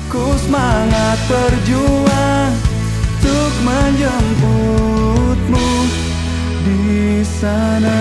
Ku semangat berjuang untuk menjemputmu di sana.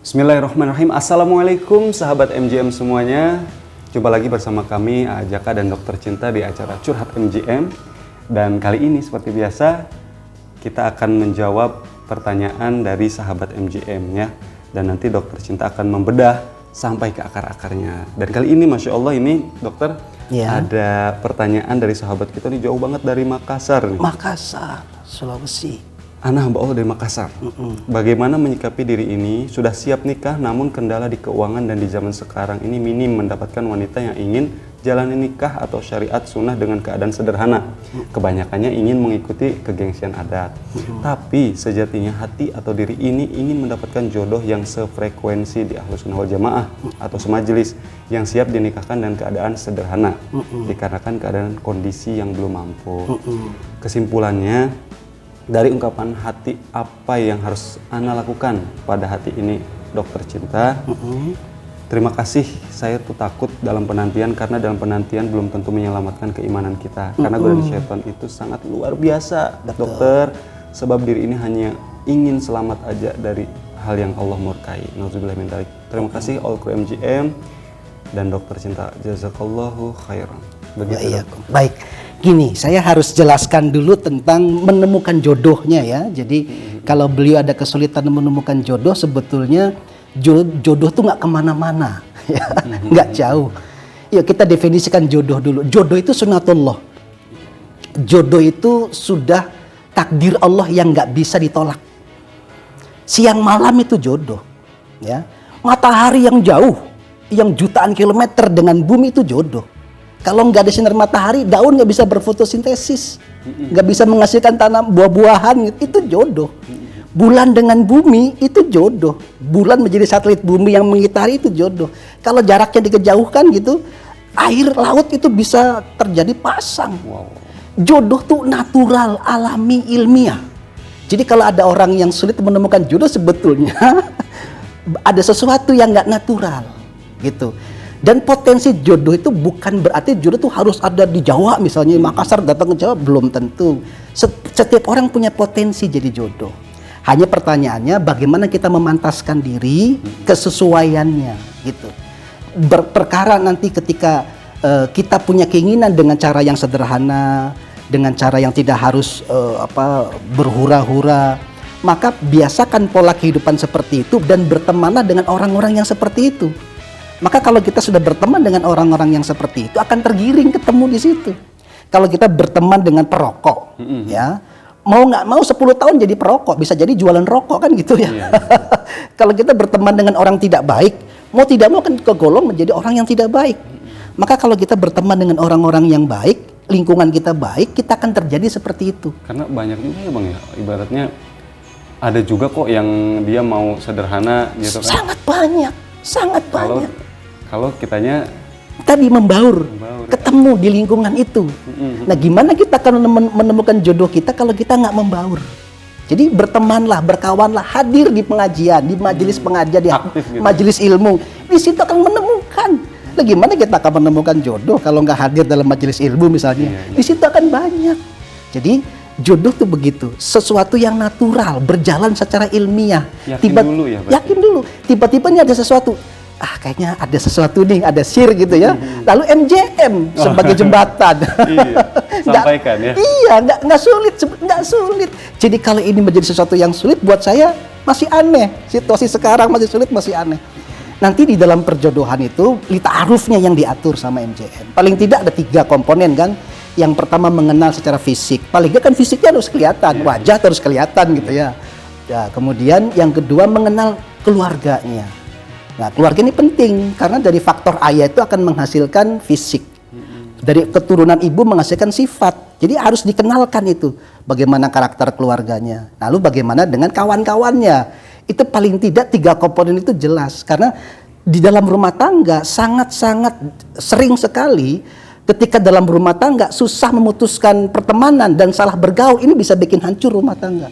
Bismillahirrahmanirrahim. Assalamualaikum sahabat MGM semuanya. Jumpa lagi bersama kami Ajaka dan Dokter Cinta di acara Curhat MGM. Dan kali ini seperti biasa kita akan menjawab pertanyaan dari sahabat MGM ya. Dan nanti Dokter Cinta akan membedah sampai ke akar-akarnya. Dan kali ini Masya Allah ini dokter ada pertanyaan dari sahabat kita nih jauh banget dari Makassar nih. Makassar, Sulawesi. Ana hamba Allah dari Makassar. Bagaimana menyikapi diri ini? Sudah siap nikah namun kendala di keuangan dan di zaman sekarang ini minim mendapatkan wanita yang ingin jalani nikah atau syariat sunnah dengan keadaan sederhana. Kebanyakannya ingin mengikuti kegengsian adat. Tapi sejatinya hati atau diri ini ingin mendapatkan jodoh yang sefrekuensi di Ahlus Sunnah wal Jamaah atau semajelis yang siap dinikahkan dan keadaan sederhana dikarenakan keadaan kondisi yang belum mampu. Kesimpulannya, dari ungkapan hati apa yang harus Ana lakukan pada hati ini Dokter Cinta? Terima kasih, saya tuh takut dalam penantian karena dalam penantian belum tentu menyelamatkan keimanan kita. Karena godaan syaitan itu sangat luar biasa, dokter. Sebab diri ini hanya ingin selamat aja dari hal yang Allah murkai. Nauzubillah min dzalik. Terima kasih all crew MGM dan Dokter Cinta. Jazakallahu khairan. Begitu. Baik. Gini, saya harus jelaskan dulu tentang menemukan jodohnya ya. Jadi kalau beliau ada kesulitan menemukan jodoh, sebetulnya jodoh tuh nggak kemana-mana, ya, nggak jauh. Yuk kita definisikan jodoh dulu. Jodoh itu sunatullah. Jodoh itu sudah takdir Allah yang nggak bisa ditolak. Siang malam itu jodoh, ya. Matahari yang jauh, yang jutaan kilometer dengan bumi itu jodoh. Kalau nggak ada sinar matahari, daun nggak bisa berfotosintesis, nggak bisa menghasilkan tanam buah-buahan, itu jodoh. Bulan dengan bumi itu jodoh. Bulan menjadi satelit bumi yang mengitari itu jodoh. Kalau jaraknya dikejauhkan gitu, air laut itu bisa terjadi pasang. Jodoh tuh natural, alami, ilmiah. Jadi kalau ada orang yang sulit menemukan jodoh, sebetulnya ada sesuatu yang nggak natural, gitu. Dan potensi jodoh itu bukan berarti jodoh itu harus ada di Jawa, misalnya Makassar datang ke Jawa, belum tentu. Setiap orang punya potensi jadi jodoh. Hanya pertanyaannya bagaimana kita memantaskan diri kesesuaiannya gitu. Perkara nanti ketika kita punya keinginan dengan cara yang sederhana, dengan cara yang tidak harus berhura-hura, maka biasakan pola kehidupan seperti itu dan bertemanlah dengan orang-orang yang seperti itu. Maka kalau kita sudah berteman dengan orang-orang yang seperti itu akan tergiring ketemu di situ. Kalau kita berteman dengan perokok, ya mau nggak mau 10 tahun jadi perokok, bisa jadi jualan rokok kan gitu ya. Kalau kita berteman dengan orang tidak baik, mau tidak mau kan kegolong menjadi orang yang tidak baik. Maka kalau kita berteman dengan orang-orang yang baik, lingkungan kita baik, kita akan terjadi seperti itu. Karena banyak juga ya Bang ya, ibaratnya ada juga kok yang dia mau sederhana gitu kan. Sangat banyak. Kalau kitanya tadi membaur, ketemu di lingkungan itu. Nah, gimana kita akan menemukan jodoh kita kalau kita nggak membaur? Jadi bertemanlah, berkawanlah, hadir di pengajian, di majelis pengajian, di majelis ilmu. Di situ akan menemukan. Nah, gimana kita akan menemukan jodoh kalau nggak hadir dalam majelis ilmu misalnya? Di situ akan banyak. Jadi jodoh tuh begitu, sesuatu yang natural, berjalan secara ilmiah. Yakin dulu. Tiba-tiba ini ada sesuatu. Kayaknya ada sesuatu nih, ada sir gitu ya. Lalu MGM sebagai jembatan. Sampaikan ya. Iya, nggak sulit. Jadi kalau ini menjadi sesuatu yang sulit buat saya masih aneh. Situasi sekarang masih sulit, masih aneh. Nanti di dalam perjodohan itu ta'arufnya yang diatur sama MGM. Paling tidak ada 3 komponen kan. Yang pertama mengenal secara fisik. Paling nggak kan fisiknya harus kelihatan, wajah harus kelihatan gitu ya. Kemudian yang kedua mengenal keluarganya. Nah, keluarga ini penting karena dari faktor ayah itu akan menghasilkan fisik. Dari keturunan ibu menghasilkan sifat. Jadi harus dikenalkan itu bagaimana karakter keluarganya. Lalu bagaimana dengan kawan-kawannya. Itu paling tidak 3 komponen itu jelas karena di dalam rumah tangga sangat-sangat sering sekali ketika dalam rumah tangga susah memutuskan pertemanan dan salah bergaul, ini bisa bikin hancur rumah tangga.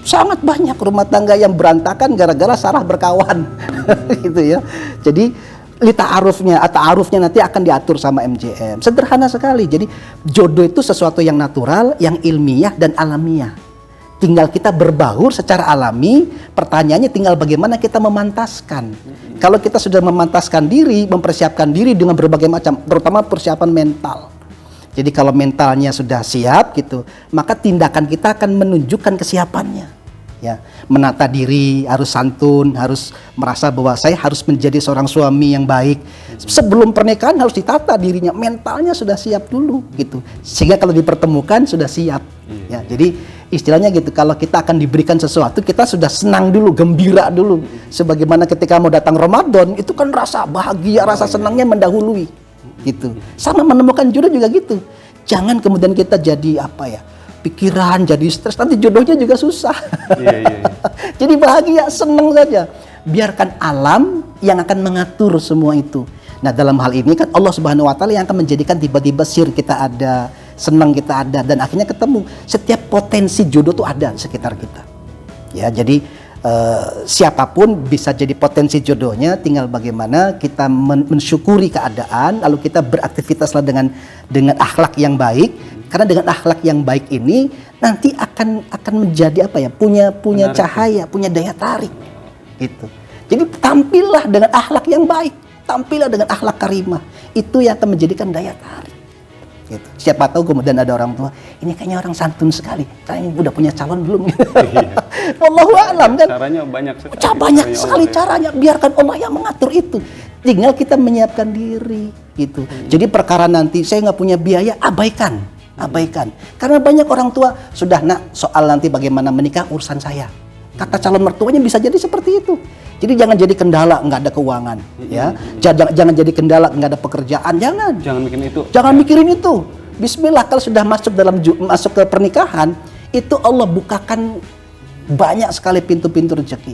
Sangat banyak rumah tangga yang berantakan gara-gara salah berkawan. Gitu ya. Jadi ta'arufnya nanti akan diatur sama MJM. Sederhana sekali. Jadi jodoh itu sesuatu yang natural, yang ilmiah dan alamiah. Tinggal kita berbaur secara alami, pertanyaannya tinggal bagaimana kita memantaskan. Kalau kita sudah memantaskan diri, mempersiapkan diri dengan berbagai macam, terutama persiapan mental. Jadi kalau mentalnya sudah siap gitu, maka tindakan kita akan menunjukkan kesiapannya. Ya, menata diri, harus santun, harus merasa bahwa saya harus menjadi seorang suami yang baik. Sebelum pernikahan harus ditata dirinya, mentalnya sudah siap dulu gitu. Sehingga kalau dipertemukan sudah siap. Ya, jadi istilahnya gitu, kalau kita akan diberikan sesuatu, kita sudah senang dulu, gembira dulu. Sebagaimana ketika mau datang Ramadan, itu kan rasa bahagia, rasa senangnya mendahului. Gitu. Sama menemukan jodoh juga gitu. Jangan kemudian kita jadi pikiran, jadi stres, nanti jodohnya juga susah. Iya. Jadi bahagia, senang saja. Biarkan alam yang akan mengatur semua itu. Nah, dalam hal ini kan Allah Subhanahu wa taala yang akan menjadikan tiba-tiba sir kita ada, senang kita ada, dan akhirnya ketemu. Setiap potensi jodoh tuh ada di sekitar kita. Ya, jadi siapapun bisa jadi potensi jodohnya, tinggal bagaimana kita mensyukuri keadaan, lalu kita beraktivitaslah dengan akhlak yang baik. Karena dengan akhlak yang baik ini nanti akan menjadi punya cahaya, punya daya tarik gitu. Jadi tampillah dengan akhlak yang baik, tampillah dengan akhlak karimah, itu yang akan menjadikan daya tarik gitu. Siapa tahu kemudian ada orang tua, ini kayaknya orang santun sekali, kayaknya udah punya calon belum gitu. Wallahu a'lam kan. Caranya banyak sekali. Banyak sekali caranya, biarkan Allah yang mengatur itu. Tinggal kita menyiapkan diri gitu. Jadi perkara nanti saya nggak punya biaya, abaikan. Karena banyak orang tua sudah soal nanti bagaimana menikah urusan saya. Kata calon mertuanya bisa jadi seperti itu. Jadi jangan jadi kendala nggak ada keuangan, ya. Jangan jadi kendala nggak ada pekerjaan, jangan mikirin itu. Jangan mikirin itu. Bismillah, kalau sudah masuk ke pernikahan, itu Allah bukakan banyak sekali pintu-pintu rezeki.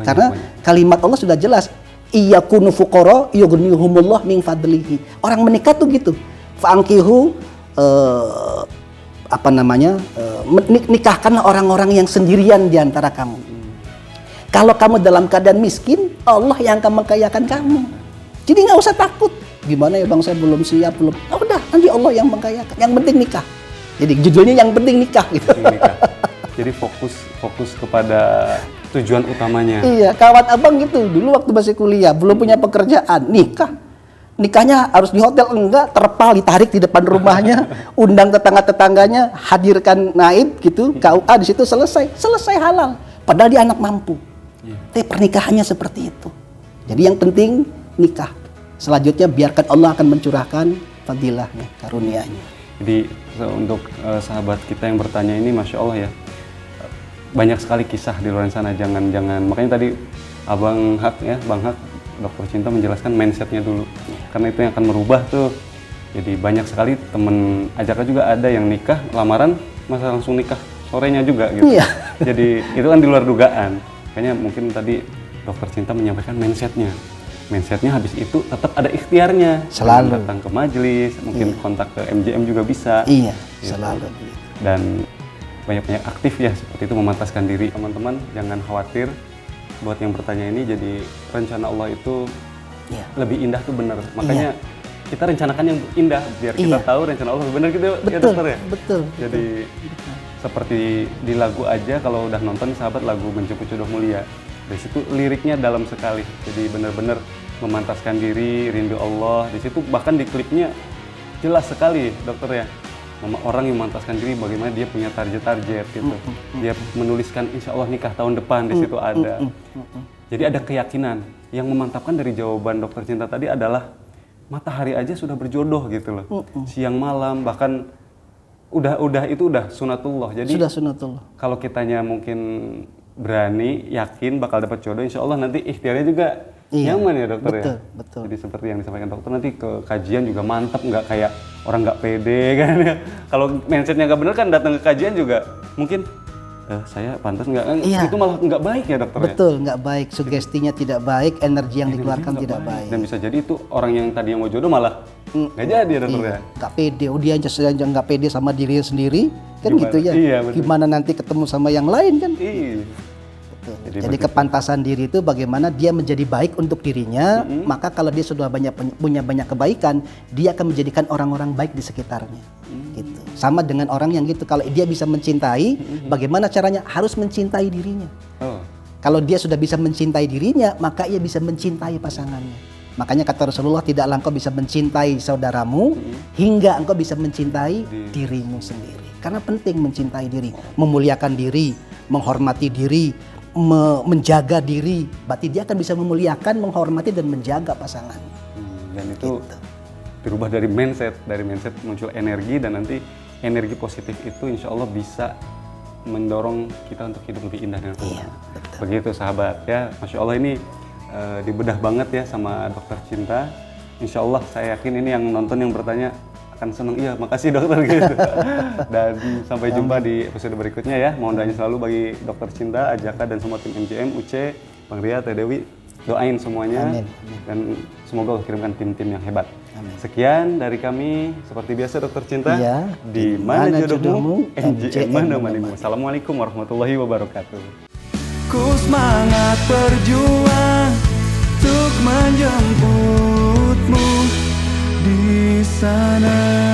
Karena kalimat Allah sudah jelas, iyakunu fuqara yughnihumullah min fadlihi. Orang menikah tuh gitu. Fa'ankihu nikahkanlah orang-orang yang sendirian di antara kamu. Kalau kamu dalam keadaan miskin, Allah yang akan mengkayakan kamu. Jadi nggak usah takut. Gimana ya bang, saya belum siap, belum. Oh, udah, nanti Allah yang mengkayakan. Yang penting nikah. Jadi judulnya yang penting nikah gitu. Jadi fokus kepada tujuan utamanya. Iya, kawan abang gitu. Dulu waktu masih kuliah, belum punya pekerjaan, nikahnya harus di hotel, enggak, terpal ditarik di depan rumahnya, undang tetangga-tetangganya, hadirkan naib gitu, KUA di situ selesai halal. Padahal dia anak mampu. Tapi pernikahannya seperti itu. Jadi yang penting nikah. Selanjutnya biarkan Allah akan mencurahkan fadilahnya, karunia-Nya. Jadi untuk sahabat kita yang bertanya ini, masya Allah ya, banyak sekali kisah di luar sana. Jangan makanya tadi Bang Hak Dokter Cinta menjelaskan mindsetnya dulu, karena itu yang akan merubah tuh. Jadi banyak sekali temen ajaknya juga ada yang nikah, lamaran masa langsung nikah sorenya juga gitu. Iya. Jadi itu kan di luar dugaan. Kayaknya mungkin tadi Dokter Cinta menyampaikan mindsetnya habis itu tetap ada ikhtiarnya. Selalu datang ke majelis, mungkin kontak ke MJM juga bisa. Iya, gitu. Selalu. Dan banyak-banyak aktif ya seperti itu, memantaskan diri. Teman-teman jangan khawatir. Buat yang bertanya ini, jadi rencana Allah itu lebih indah tuh benar. Makanya kita rencanakan yang indah biar kita tahu rencana Allah benar gitu ya dokter ya. Betul. Jadi seperti di lagu aja, kalau udah nonton sahabat lagu Menjemput Jodoh Mulia, dari situ liriknya dalam sekali. Jadi benar-benar memantaskan diri, rindu Allah. Di situ bahkan di klipnya jelas sekali dokter ya. Orang yang memantaskan diri bagaimana dia punya target gitu. Dia menuliskan insya Allah nikah tahun depan, di situ ada. Jadi ada keyakinan. Yang memantapkan dari jawaban Dokter Cinta tadi adalah matahari aja sudah berjodoh gitu loh. Siang malam bahkan udah sunatullah. Jadi sudah sunatullah. Kalau kitanya mungkin berani, yakin bakal dapat jodoh, insya Allah nanti ikhtiarnya juga nyaman ya dokter. Betul. Jadi seperti yang disampaikan dokter, nanti ke kajian juga mantap, nggak kayak orang nggak pede kan ya. Kalau mindsetnya nggak bener kan datang ke kajian juga mungkin saya pantas nggak, itu malah nggak baik ya dokter. Betul, nggak baik, sugestinya tidak baik, energi yang dikeluarkan tidak baik. Dan bisa jadi itu orang yang tadi yang mau jodoh malah Nggak jadi ya dokter ya? Nggak pede, dia aja nggak pede sama dirinya sendiri, kan Gimana? gitu ya. Iya, betul. Gimana nanti ketemu sama yang lain kan? Iya. Jadi begitu. kepantasan diri itu bagaimana dia menjadi baik untuk dirinya, maka kalau dia sudah punya banyak kebaikan, dia akan menjadikan orang-orang baik di sekitarnya. Gitu. Sama dengan orang yang gitu, kalau dia bisa mencintai, bagaimana caranya? Harus mencintai dirinya. Oh. Kalau dia sudah bisa mencintai dirinya, maka ia bisa mencintai pasangannya. Makanya kata Rasulullah, tidaklah engkau bisa mencintai saudaramu hingga engkau bisa mencintai dirimu sendiri. Karena penting mencintai diri, memuliakan diri, menghormati diri, menjaga diri. Berarti dia akan bisa memuliakan, menghormati dan menjaga pasangan. Dan itu dirubah dari mindset muncul energi, dan nanti energi positif itu insya Allah bisa mendorong kita untuk hidup lebih indah dengan Tuhan. Begitu sahabat ya, Masya Allah ini dibedah banget ya sama Dokter Cinta. Insya Allah saya yakin ini yang nonton yang bertanya akan senang. Iya, makasih dokter gitu. Dan sampai jumpa di episode berikutnya ya. Mohon doanya selalu bagi Dokter Cinta, Ajaka dan semua tim MGM, Uce, Bang Ria, Teh Dewi. Doain semuanya. Amin. Dan semoga Allah kirimkan tim-tim yang hebat. Amin. Sekian dari kami, seperti biasa Dokter Cinta. Iya. Di mana jodohmu? MGM mana manimu. Assalamualaikum warahmatullahi wabarakatuh. Ku semangat berjuang untuk menjemputmu di sana.